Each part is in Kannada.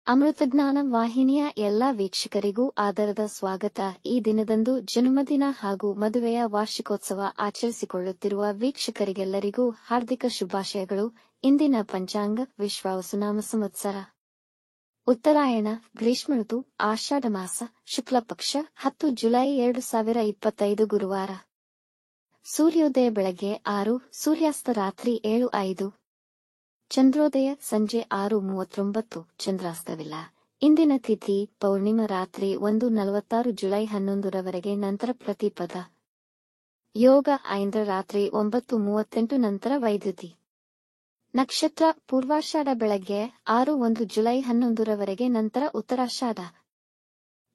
ಅಮೃತಜ್ಞಾನ ವಾಹಿನಿಯ ಎಲ್ಲಾ ವೀಕ್ಷಕರಿಗೂ ಆದರದ ಸ್ವಾಗತ. ಈ ದಿನದಂದು ಜನ್ಮದಿನ ಹಾಗೂ ಮದುವೆಯ ವಾರ್ಷಿಕೋತ್ಸವ ಆಚರಿಸಿಕೊಳ್ಳುತ್ತಿರುವ ವೀಕ್ಷಕರಿಗೆಲ್ಲರಿಗೂ ಹಾರ್ದಿಕ ಶುಭಾಶಯಗಳು. ಇಂದಿನ ಪಂಚಾಂಗ ವಿಶ್ವಾವಸುನಾಮ ಸಂವತ್ಸರ ಉತ್ತರಾಯಣ, ಗ್ರೀಷ್ಮ ಋತು, ಆಷಾಢ ಮಾಸ, ಶುಕ್ಲ ಪಕ್ಷ, 10 ಜುಲೈ 2025 ಗುರುವಾರ. ಸೂರ್ಯೋದಯ ಬೆಳಗ್ಗೆ 6, ಸೂರ್ಯಾಸ್ತ ರಾತ್ರಿ 7:05. ಚಂದ್ರೋದಯ ಸಂಜೆ 6:39. ಚಂದ್ರಾಸ್ತವಿಲ್ಲ. ಇಂದಿನ ತಿಥಿ ಪೌರ್ಣಿಮಾ ರಾತ್ರಿ 1:46 ಜುಲೈ 11 ರವರೆಗೆ, ನಂತರ ಪ್ರತಿಪದ. ಯೋಗ ಐಂದ್ರ ರಾತ್ರಿ 9:38 ನಂತರ ವೈದ್ಯುತಿ. ನಕ್ಷತ್ರ ಪೂರ್ವಾಷಾಢ ಬೆಳಗ್ಗೆ 6:01 ಜುಲೈ 11 ರವರೆಗೆ, ನಂತರ ಉತ್ತರಾಷಾಢ.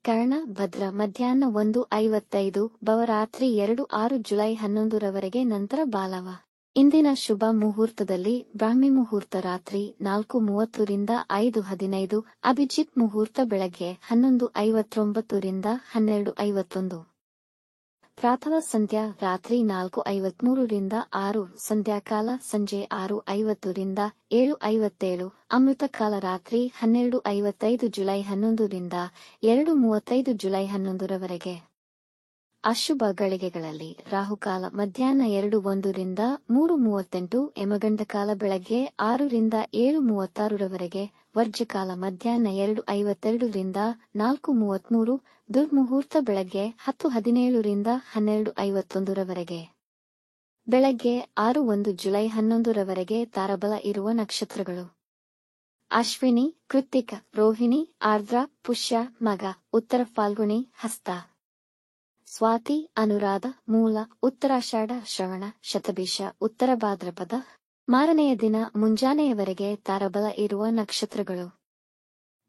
ಕರ್ಣ ಭದ್ರ ಮಧ್ಯಾಹ್ನ 1:55 ಭವ ರಾತ್ರಿ 2:06 ಜುಲೈ 11 ರವರೆಗೆ, ನಂತರ ಬಾಲವ. ಇಂದಿನ ಶುಭ ಮುಹೂರ್ತದಲ್ಲಿ ಬ್ರಾಹ್ಮಿ ಮುಹೂರ್ತ ರಾತ್ರಿ 4:30 ರಿಂದ 5:15, ಅಭಿಜಿತ್ ಮುಹೂರ್ತ ಬೆಳಗ್ಗೆ 11:59 ರಿಂದ 12:51. ಪ್ರಾತಃ ಸಂಧ್ಯಾ ರಾತ್ರಿ 4:53 ರಿಂದ 6, ಸಂಧ್ಯಾಕಾಲ ಸಂಜೆ 6:50 ರಿಂದ 7:57, ಅಮೃತಕಾಲ ರಾತ್ರಿ 12:55 ಜುಲೈ 11 ರಿಂದ 2:35 ಜುಲೈ 11 ರವರೆಗೆ. ಅಶುಭ ಗಳಿಗೆಗಳಲ್ಲಿ ರಾಹುಕಾಲ ಮಧ್ಯಾಹ್ನ 2:01 ರಿಂದ 3:38, ಯಮಗಂಡಕಾಲ ಬೆಳಗ್ಗೆ 6 ರಿಂದ 7:36 ರವರೆಗೆ, ವರ್ಜಕಾಲ ಮಧ್ಯಾಹ್ನ 2:52 ರಿಂದ 4:33, ದುರ್ಮುಹೂರ್ತ ಬೆಳಗ್ಗೆ 10:17 ರಿಂದ 12:51 ರವರೆಗೆ. ಬೆಳಗ್ಗೆ 6:01 ಜುಲೈ 11 ರವರೆಗೆ ತಾರಬಲ ಇರುವ ನಕ್ಷತ್ರಗಳು: ಅಶ್ವಿನಿ, ಕೃತ್ತಿಕ, ರೋಹಿಣಿ, ಆರ್ದ್ರ, ಪುಷ್ಯ, ಮಗ, ಉತ್ತರ ಫಾಲ್ಗುಣಿ, ಹಸ್ತ, ಸ್ವಾತಿ, ಅನುರಾಧ, ಮೂಲ, ಉತ್ತರಾಷಾಢ, ಶ್ರವಣ, ಶತಭಿಷ, ಉತ್ತರ ಭಾದ್ರಪದ. ಮಾರನೆಯ ದಿನ ಮುಂಜಾನೆಯವರೆಗೆ ತಾರಬಲ ಇರುವ ನಕ್ಷತ್ರಗಳು: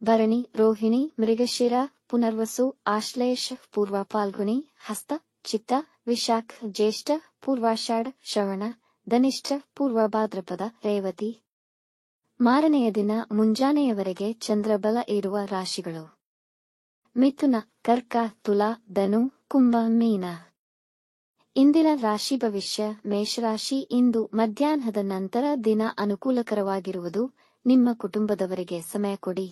ಭರಣಿ, ರೋಹಿಣಿ, ಮೃಗಶಿರ, ಪುನರ್ವಸು, ಆಶ್ಲೇಷ, ಪೂರ್ವ ಫಾಲ್ಗುಣಿ, ಹಸ್ತ, ಚಿತ್ತ, ವಿಶಾಖ, ಜ್ಯೇಷ್ಠ, ಪೂರ್ವಾಷಾಢ, ಶ್ರವಣ, ಧನಿಷ್ಠ, ಪೂರ್ವ ಭಾದ್ರಪದ, ರೇವತಿ. ಮಾರನೆಯ ದಿನ ಮುಂಜಾನೆಯವರೆಗೆ ಚಂದ್ರಬಲ ಇರುವ ರಾಶಿಗಳು: ಮಿಥುನ, ಕರ್ಕ, ತುಲಾ, ಧನು, ಕುಂಭ, ಮೀನ. ಇಂದಿನ ರಾಶಿ ಭವಿಷ್ಯ: ಮೇಷರಾಶಿ. ಇಂದು ಮಧ್ಯಾಹ್ನದ ನಂತರ ದಿನ ಅನುಕೂಲಕರವಾಗಿರುವುದು. ನಿಮ್ಮ ಕುಟುಂಬದವರಿಗೆ ಸಮಯ ಕೊಡಿ.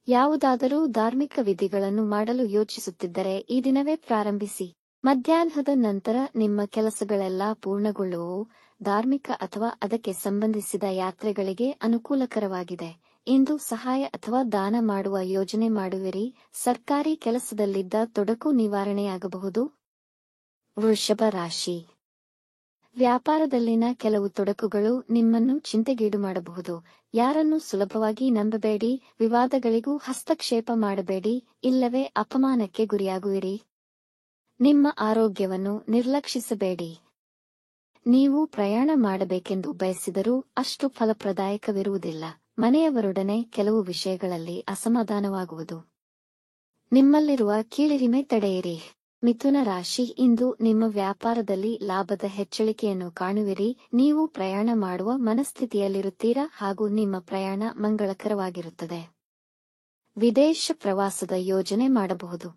ಯಾವುದಾದರೂ ಧಾರ್ಮಿಕ ವಿಧಿಗಳನ್ನು ಮಾಡಲು ಯೋಚಿಸುತ್ತಿದ್ದರೆ ಈ ದಿನವೇ ಪ್ರಾರಂಭಿಸಿ. ಮಧ್ಯಾಹ್ನದ ನಂತರ ನಿಮ್ಮ ಕೆಲಸಗಳೆಲ್ಲ ಪೂರ್ಣಗೊಳ್ಳುವವು. ಧಾರ್ಮಿಕ ಅಥವಾ ಅದಕ್ಕೆ ಸಂಬಂಧಿಸಿದ ಯಾತ್ರೆಗಳಿಗೆ ಅನುಕೂಲಕರವಾಗಿದೆ. ಇಂದು ಸಹಾಯ ಅಥವಾ ದಾನ ಮಾಡುವ ಯೋಜನೆ ಮಾಡುವಿರಿ. ಸರ್ಕಾರಿ ಕೆಲಸದಲ್ಲಿದ್ದ ತೊಡಕು ನಿವಾರಣೆಯಾಗಬಹುದು. ವೃಷಭ ರಾಶಿ. ವ್ಯಾಪಾರದಲ್ಲಿನ ಕೆಲವು ತೊಡಕುಗಳು ನಿಮ್ಮನ್ನು ಚಿಂತೆಗೀಡು ಮಾಡಬಹುದು. ಯಾರನ್ನು ಸುಲಭವಾಗಿ ನಂಬಬೇಡಿ. ವಿವಾದಗಳಿಗೂ ಹಸ್ತಕ್ಷೇಪ ಮಾಡಬೇಡಿ, ಇಲ್ಲವೇ ಅಪಮಾನಕ್ಕೆ ಗುರಿಯಾಗುವಿರಿ. ನಿಮ್ಮ ಆರೋಗ್ಯವನ್ನು ನಿರ್ಲಕ್ಷಿಸಬೇಡಿ. ನೀವು ಪ್ರಯಾಣ ಮಾಡಬೇಕೆಂದು ಬಯಸಿದರೂ ಅಷ್ಟು ಫಲಪ್ರದಾಯಕವಿರುವುದಿಲ್ಲ. ಮನೆಯವರೊಡನೆ ಕೆಲವು ವಿಷಯಗಳಲ್ಲಿ ಅಸಮಾಧಾನವಾಗುವುದು. ನಿಮ್ಮಲ್ಲಿರುವ ಕೀಳಿರಿಮೆ ತಡೆಯಿರಿ. ಮಿಥುನ ರಾಶಿ. ಇಂದು ನಿಮ್ಮ ವ್ಯಾಪಾರದಲ್ಲಿ ಲಾಭದ ಹೆಚ್ಚಳಿಕೆಯನ್ನು ಕಾಣುವಿರಿ. ನೀವು ಪ್ರಯಾಣ ಮಾಡುವ ಮನಸ್ಥಿತಿಯಲ್ಲಿರುತ್ತೀರಾ ಹಾಗೂ ನಿಮ್ಮ ಪ್ರಯಾಣ ಮಂಗಳಕರವಾಗಿರುತ್ತದೆ. ವಿದೇಶ ಪ್ರವಾಸದ ಯೋಜನೆ ಮಾಡಬಹುದು.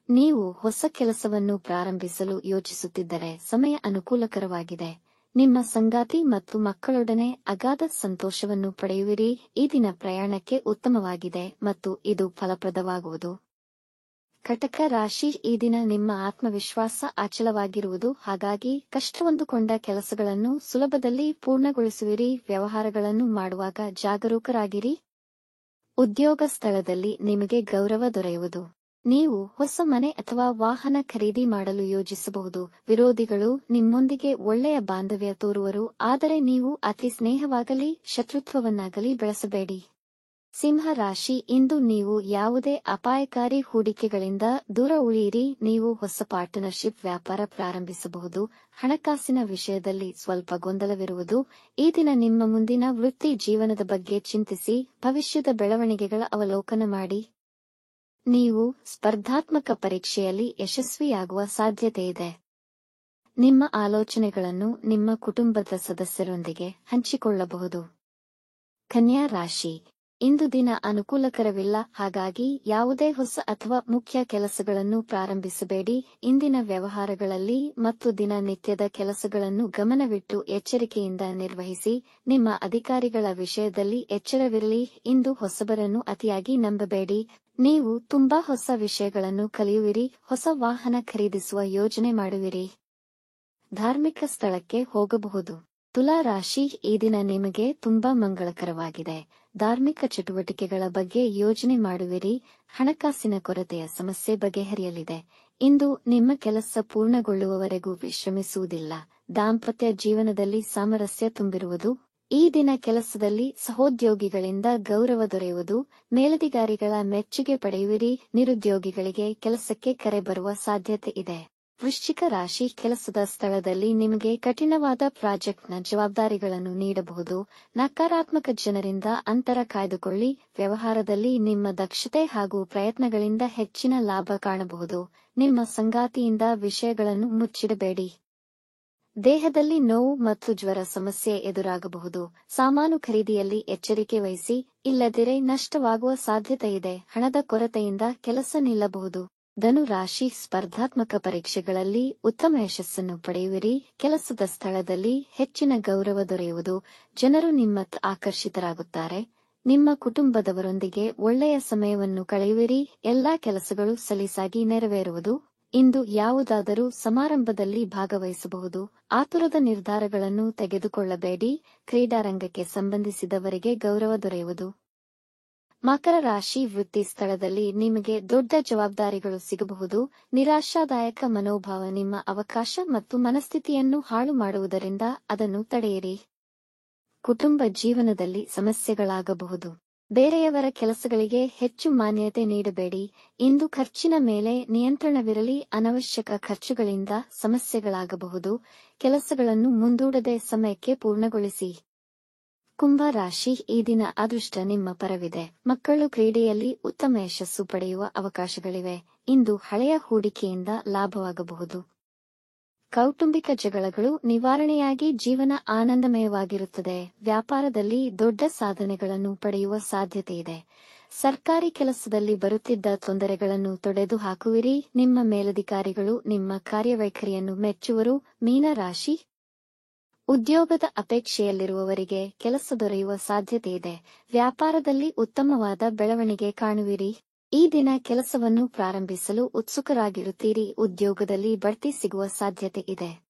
ನೀವು ಹೊಸ ಕೆಲಸವನ್ನು ಪ್ರಾರಂಭಿಸಲು ಯೋಚಿಸುತ್ತಿದ್ದರೆ ಸಮಯ ಅನುಕೂಲಕರವಾಗಿದೆ. ನಿಮ್ಮ ಸಂಗಾತಿ ಮತ್ತು ಮಕ್ಕಳೊಡನೆ ಅಗಾಧ ಸಂತೋಷವನ್ನು ಪಡೆಯುವಿರಿ. ಈ ದಿನ ಪ್ರಯಾಣಕ್ಕೆ ಉತ್ತಮವಾಗಿದೆ ಮತ್ತು ಇದು ಫಲಪ್ರದವಾಗುವುದು. ಕಟಕ ರಾಶಿ. ಈ ದಿನ ನಿಮ್ಮ ಆತ್ಮವಿಶ್ವಾಸ ಅಚಲವಾಗಿರುವುದು. ಹಾಗಾಗಿ ಕಷ್ಟವೆಂದುಕೊಂಡ ಕೆಲಸಗಳನ್ನು ಸುಲಭದಲ್ಲಿ ಪೂರ್ಣಗೊಳಿಸುವಿರಿ. ವ್ಯವಹಾರಗಳನ್ನು ಮಾಡುವಾಗ ಜಾಗರೂಕರಾಗಿರಿ. ಉದ್ಯೋಗ ಸ್ಥಳದಲ್ಲಿ ನಿಮಗೆ ಗೌರವ ದೊರೆಯುವುದು. ನೀವು ಹೊಸ ಮನೆ ಅಥವಾ ವಾಹನ ಖರೀದಿ ಮಾಡಲು ಯೋಜಿಸಬಹುದು. ವಿರೋಧಿಗಳು ನಿಮ್ಮೊಂದಿಗೆ ಒಳ್ಳೆಯ ಬಾಂಧವ್ಯ ತೋರುವರು, ಆದರೆ ನೀವು ಅತಿ ಸ್ನೇಹವಾಗಲಿ ಶತ್ರುತ್ವವನ್ನಾಗಲಿ ಬೆಳೆಸಬೇಡಿ. ಸಿಂಹ ರಾಶಿ. ಇಂದು ನೀವು ಯಾವುದೇ ಅಪಾಯಕಾರಿ ಹೂಡಿಕೆಗಳಿಂದ ದೂರ ಉಳಿಯಿರಿ. ನೀವು ಹೊಸ ಪಾರ್ಟ್ನರ್ಶಿಪ್ ವ್ಯಾಪಾರ ಪ್ರಾರಂಭಿಸಬಹುದು. ಹಣಕಾಸಿನ ವಿಷಯದಲ್ಲಿ ಸ್ವಲ್ಪ ಗೊಂದಲವಿರುವುದು. ಈ ದಿನ ನಿಮ್ಮ ಮುಂದಿನ ವೃತ್ತಿ ಜೀವನದ ಬಗ್ಗೆ ಚಿಂತಿಸಿ ಭವಿಷ್ಯದ ಬೆಳವಣಿಗೆಗಳ ಅವಲೋಕನ ಮಾಡಿ. ನೀವು ಸ್ಪರ್ಧಾತ್ಮಕ ಪರೀಕ್ಷೆಯಲ್ಲಿ ಯಶಸ್ವಿಯಾಗುವ ಸಾಧ್ಯತೆಯಿದೆ. ನಿಮ್ಮ ಆಲೋಚನೆಗಳನ್ನು ನಿಮ್ಮ ಕುಟುಂಬದ ಸದಸ್ಯರೊಂದಿಗೆ ಹಂಚಿಕೊಳ್ಳಬಹುದು. ಕನ್ಯಾ ರಾಶಿ. ಇಂದು ದಿನ ಅನುಕೂಲಕರವಿಲ್ಲ, ಹಾಗಾಗಿ ಯಾವುದೇ ಹೊಸ ಅಥವಾ ಮುಖ್ಯ ಕೆಲಸಗಳನ್ನು ಪ್ರಾರಂಭಿಸಬೇಡಿ. ಇಂದಿನ ವ್ಯವಹಾರಗಳಲ್ಲಿ ಮತ್ತು ದಿನನಿತ್ಯದ ಕೆಲಸಗಳನ್ನು ಗಮನವಿಟ್ಟು ಎಚ್ಚರಿಕೆಯಿಂದ ನಿರ್ವಹಿಸಿ. ನಿಮ್ಮ ಅಧಿಕಾರಿಗಳ ವಿಷಯದಲ್ಲಿ ಎಚ್ಚರವಿರಲಿ. ಇಂದು ಹೊಸಬರನ್ನು ಅತಿಯಾಗಿ ನಂಬಬೇಡಿ. ನೀವು ತುಂಬಾ ಹೊಸ ವಿಷಯಗಳನ್ನು ಕಲಿಯುವಿರಿ. ಹೊಸ ವಾಹನ ಖರೀದಿಸುವ ಯೋಜನೆ ಮಾಡುವಿರಿ. ಧಾರ್ಮಿಕ ಸ್ಥಳಕ್ಕೆ ಹೋಗಬಹುದು. ತುಲಾ ರಾಶಿ, ಈ ದಿನ ನಿಮಗೆ ತುಂಬಾ ಮಂಗಳಕರವಾಗಿದೆ. ಧಾರ್ಮಿಕ ಚಟುವಟಿಕೆಗಳ ಬಗ್ಗೆ ಯೋಜನೆ ಮಾಡುವಿರಿ. ಹಣಕಾಸಿನ ಕೊರತೆಯ ಸಮಸ್ಯೆ ಬಗೆಹರಿಯಲಿದೆ. ಇಂದು ನಿಮ್ಮ ಕೆಲಸ ಪೂರ್ಣಗೊಳ್ಳುವವರೆಗೂ ವಿಶ್ರಮಿಸುವುದಿಲ್ಲ. ದಾಂಪತ್ಯ ಜೀವನದಲ್ಲಿ ಸಾಮರಸ್ಯ ತುಂಬಿರುವುದು. ಈ ದಿನ ಕೆಲಸದಲ್ಲಿ ಸಹೋದ್ಯೋಗಿಗಳಿಂದ ಗೌರವ ದೊರೆಯುವುದು. ಮೇಲಧಿಕಾರಿಗಳ ಮೆಚ್ಚುಗೆ ಪಡೆಯುವಿರಿ. ನಿರುದ್ಯೋಗಿಗಳಿಗೆ ಕೆಲಸಕ್ಕೆ ಕರೆ ಬರುವ ಸಾಧ್ಯತೆ ಇದೆ. ವೃಶ್ಚಿಕ ರಾಶಿ, ಕೆಲಸದ ಸ್ಥಳದಲ್ಲಿ ನಿಮಗೆ ಕಠಿಣವಾದ ಪ್ರಾಜೆಕ್ಟ್ನ ಜವಾಬ್ದಾರಿಗಳನ್ನು ನೀಡಬಹುದು. ನಕಾರಾತ್ಮಕ ಜನರಿಂದ ಅಂತರ ಕಾಯ್ದುಕೊಳ್ಳಿ. ವ್ಯವಹಾರದಲ್ಲಿ ನಿಮ್ಮ ದಕ್ಷತೆ ಹಾಗೂ ಪ್ರಯತ್ನಗಳಿಂದ ಹೆಚ್ಚಿನ ಲಾಭ ಕಾಣಬಹುದು. ನಿಮ್ಮ ಸಂಗಾತಿಯಿಂದ ವಿಷಯಗಳನ್ನು ಮುಚ್ಚಿಡಬೇಡಿ. ದೇಹದಲ್ಲಿ ನೋವು ಮತ್ತು ಜ್ವರ ಸಮಸ್ಯೆ ಎದುರಾಗಬಹುದು. ಸಾಮಾನು ಖರೀದಿಯಲ್ಲಿ ಎಚ್ಚರಿಕೆ ವಹಿಸಿ, ಇಲ್ಲದಿರೆ ನಷ್ಟವಾಗುವ ಸಾಧ್ಯತೆಯಿದೆ. ಹಣದ ಕೊರತೆಯಿಂದ ಕೆಲಸ ನಿಲ್ಲಬಹುದು. ಧನು ರಾಶಿ, ಸ್ಪರ್ಧಾತ್ಮಕ ಪರೀಕ್ಷೆಗಳಲ್ಲಿ ಉತ್ತಮ ಯಶಸ್ಸನ್ನು ಪಡೆಯುವಿರಿ. ಕೆಲಸದ ಸ್ಥಳದಲ್ಲಿ ಹೆಚ್ಚಿನ ಗೌರವ ದೊರೆಯುವುದು. ಜನರು ನಿಮ್ಮತ್ತ ಆಕರ್ಷಿತರಾಗುತ್ತಾರೆ. ನಿಮ್ಮ ಕುಟುಂಬದವರೊಂದಿಗೆ ಒಳ್ಳೆಯ ಸಮಯವನ್ನು ಕಳೆಯುವಿರಿ. ಎಲ್ಲಾ ಕೆಲಸಗಳು ಸಲೀಸಾಗಿ ನೆರವೇರುವುದು. ಇಂದು ಯಾವುದಾದರೂ ಸಮಾರಂಭದಲ್ಲಿ ಭಾಗವಹಿಸಬಹುದು. ಆತುರದ ನಿರ್ಧಾರಗಳನ್ನು ತೆಗೆದುಕೊಳ್ಳಬೇಡಿ. ಕ್ರೀಡಾರಂಗಕ್ಕೆ ಸಂಬಂಧಿಸಿದವರಿಗೆ ಗೌರವ ದೊರೆಯುವುದು. ಮಕರ ರಾಶಿ, ವೃತ್ತಿ ಸ್ಥಳದಲ್ಲಿ ನಿಮಗೆ ದೊಡ್ಡ ಜವಾಬ್ದಾರಿಗಳು ಸಿಗಬಹುದು. ನಿರಾಶಾದಾಯಕ ಮನೋಭಾವ ನಿಮ್ಮ ಅವಕಾಶ ಮತ್ತು ಮನಸ್ಥಿತಿಯನ್ನು ಹಾಳು ಮಾಡುವುದರಿಂದ ಅದನ್ನು ತಡೆಯಿರಿ. ಕುಟುಂಬ ಜೀವನದಲ್ಲಿ ಸಮಸ್ಯೆಗಳಾಗಬಹುದು. ಬೇರೆಯವರ ಕೆಲಸಗಳಿಗೆ ಹೆಚ್ಚು ಮಾನ್ಯತೆ ನೀಡಬೇಡಿ. ಇಂದು ಖರ್ಚಿನ ಮೇಲೆ ನಿಯಂತ್ರಣವಿರಲಿ. ಅನವಶ್ಯಕ ಖರ್ಚುಗಳಿಂದ ಸಮಸ್ಯೆಗಳಾಗಬಹುದು. ಕೆಲಸಗಳನ್ನು ಮುಂದೂಡದೆ ಸಮಯಕ್ಕೆ ಪೂರ್ಣಗೊಳಿಸಿ. ಕುಂಭ ರಾಶಿ, ಈ ದಿನ ಅದೃಷ್ಟ ನಿಮ್ಮ ಪರವಿದೆ. ಮಕ್ಕಳು ಕ್ರೀಡೆಯಲ್ಲಿ ಉತ್ತಮ ಯಶಸ್ಸು ಪಡೆಯುವ ಅವಕಾಶಗಳಿವೆ. ಇಂದು ಹಳೆಯ ಹೂಡಿಕೆಯಿಂದ ಲಾಭವಾಗಬಹುದು. ಕೌಟುಂಬಿಕ ಜಗಳಗಳು ನಿವಾರಣೆಯಾಗಿ ಜೀವನ ಆನಂದಮಯವಾಗಿರುತ್ತದೆ. ವ್ಯಾಪಾರದಲ್ಲಿ ದೊಡ್ಡ ಸಾಧನೆಗಳನ್ನು ಪಡೆಯುವ ಸಾಧ್ಯತೆಯಿದೆ. ಸರ್ಕಾರಿ ಕೆಲಸದಲ್ಲಿ ಬರುತ್ತಿದ್ದ ತೊಂದರೆಗಳನ್ನು ತೊಡೆದು ಹಾಕುವಿರಿ. ನಿಮ್ಮ ಮೇಲಧಿಕಾರಿಗಳು ನಿಮ್ಮ ಕಾರ್ಯವೈಖರಿಯನ್ನು ಮೆಚ್ಚುವರು. ಮೀನ ರಾಶಿ, ಉದ್ಯೋಗದ ಅಪೇಕ್ಷೆಯಲ್ಲಿರುವವರಿಗೆ ಕೆಲಸ ದೊರೆಯುವ ಸಾಧ್ಯತೆಯಿದೆ. ವ್ಯಾಪಾರದಲ್ಲಿ ಉತ್ತಮವಾದ ಬೆಳವಣಿಗೆ ಕಾಣುವಿರಿ. ಈ ದಿನ ಕೆಲಸವನ್ನು ಪ್ರಾರಂಭಿಸಲು ಉತ್ಸುಕರಾಗಿರುತ್ತೀರಿ. ಉದ್ಯೋಗದಲ್ಲಿ ಬಡ್ತಿ ಸಿಗುವ ಸಾಧ್ಯತೆ ಇದೆ.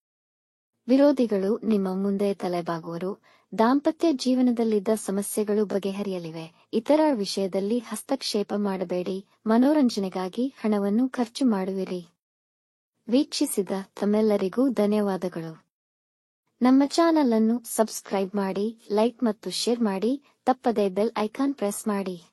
ವಿರೋಧಿಗಳು ನಿಮ್ಮ ಮುಂದೆ ತಲೆಬಾಗುವರು. ದಾಂಪತ್ಯ ಜೀವನದಲ್ಲಿದ್ದ ಸಮಸ್ಯೆಗಳು ಬಗೆಹರಿಯಲಿವೆ. ಇತರ ವಿಷಯದಲ್ಲಿ ಹಸ್ತಕ್ಷೇಪ ಮಾಡಬೇಡಿ. ಮನೋರಂಜನೆಗಾಗಿ ಹಣವನ್ನು ಖರ್ಚು ಮಾಡುವಿರಿ. ವೀಕ್ಷಿಸಿದ ತಮ್ಮೆಲ್ಲರಿಗೂ ಧನ್ಯವಾದಗಳು. ನಮ್ಮ ಚಾನಲ್ ಅನ್ನು ಸಬ್ಸ್ಕ್ರೈಬ್ ಮಾಡಿ, ಲೈಕ್ ಮತ್ತು ಶೇರ್ ಮಾಡಿ. ತಪ್ಪದೇ ಬೆಲ್ ಐಕಾನ್ ಪ್ರೆಸ್ ಮಾಡಿ.